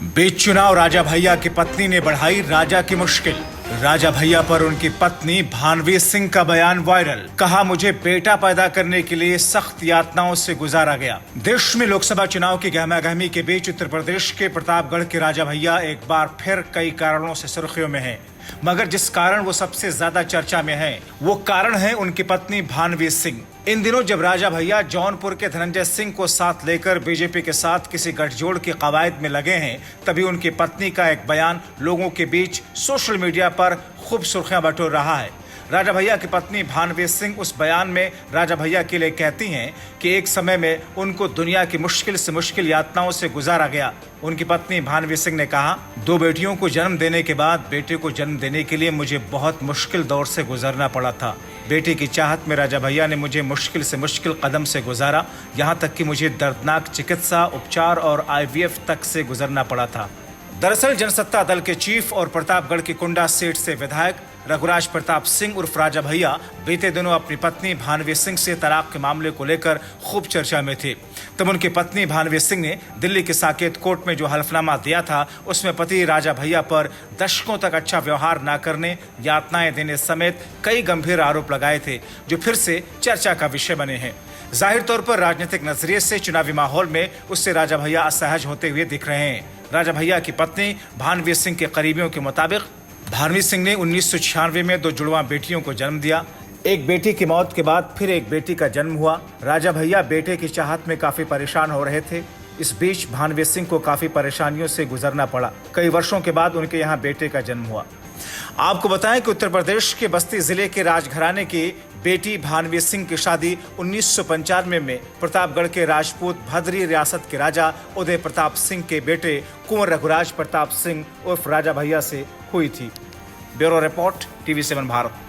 बीच चुनाव राजा भैया की पत्नी ने बढ़ाई राजा की मुश्किल। राजा भैया पर उनकी पत्नी भानवी सिंह का बयान वायरल। कहा, मुझे बेटा पैदा करने के लिए सख्त यातनाओं से गुजारा गया। देश में लोकसभा चुनाव की गहमागहमी के बीच उत्तर प्रदेश के प्रतापगढ़ के राजा भैया एक बार फिर कई कारणों से सुर्खियों में हैं। मगर जिस कारण वो सबसे ज्यादा चर्चा में है वो कारण है उनकी पत्नी भानवी सिंह। इन दिनों जब राजा भैया जौनपुर के धनंजय सिंह को साथ लेकर बीजेपी के साथ किसी गठजोड़ की कवायद में लगे हैं, तभी उनकी पत्नी का एक बयान लोगों के बीच सोशल मीडिया पर खूब सुर्खियां बटोर रहा है। राजा भैया की पत्नी भानवी सिंह उस बयान में राजा भैया के लिए कहती हैं कि एक समय में उनको दुनिया की मुश्किल से मुश्किल यातनाओं से गुजारा गया। उनकी पत्नी भानवी सिंह ने कहा, 2 बेटियों को जन्म देने के बाद बेटे को जन्म देने के लिए मुझे बहुत मुश्किल दौर से गुजरना पड़ा था। बेटी की चाहत में राजा भैया ने मुझे मुश्किल से मुश्किल कदम से गुजारा, यहाँ तक कि मुझे दर्दनाक चिकित्सा, उपचार और IVF तक से गुजरना पड़ा था। दरअसल जनसत्ता दल के चीफ और प्रतापगढ़ की कुंडा सीट से विधायक रघुराज प्रताप सिंह उर्फ राजा भैया बीते दिनों अपनी पत्नी भानवी सिंह से तलाक के मामले को लेकर खूब चर्चा में थे। तब उनकी पत्नी भानवी सिंह ने दिल्ली के साकेत कोर्ट में जो हलफनामा दिया था उसमें पति राजा भैया पर दशकों तक अच्छा व्यवहार न करने, यातनाएं देने समेत कई गंभीर आरोप लगाए थे, जो फिर से चर्चा का विषय बने हैं। जाहिर तौर पर राजनीतिक नजरिए से चुनावी माहौल में उससे राजा भैया असहज होते हुए दिख रहे हैं। राजा भैया की पत्नी भानवी सिंह के करीबियों के मुताबिक भानवी सिंह ने 1996 में 2 जुड़वा बेटियों को जन्म दिया। एक बेटी की मौत के बाद फिर एक बेटी का जन्म हुआ। राजा भैया बेटे की चाहत में काफी परेशान हो रहे थे। इस बीच भानवी सिंह को काफी परेशानियों से गुजरना पड़ा। कई वर्षों के बाद उनके यहाँ बेटे का जन्म हुआ। आपको बताएं कि उत्तर प्रदेश के बस्ती जिले के राजघराने की बेटी भानवी सिंह की शादी 1995 में प्रतापगढ़ के राजपूत भद्री रियासत के राजा उदय प्रताप सिंह के बेटे कुंवर रघुराज प्रताप सिंह उर्फ राजा भैया से हुई थी। Bureau report, TV7 Bharat.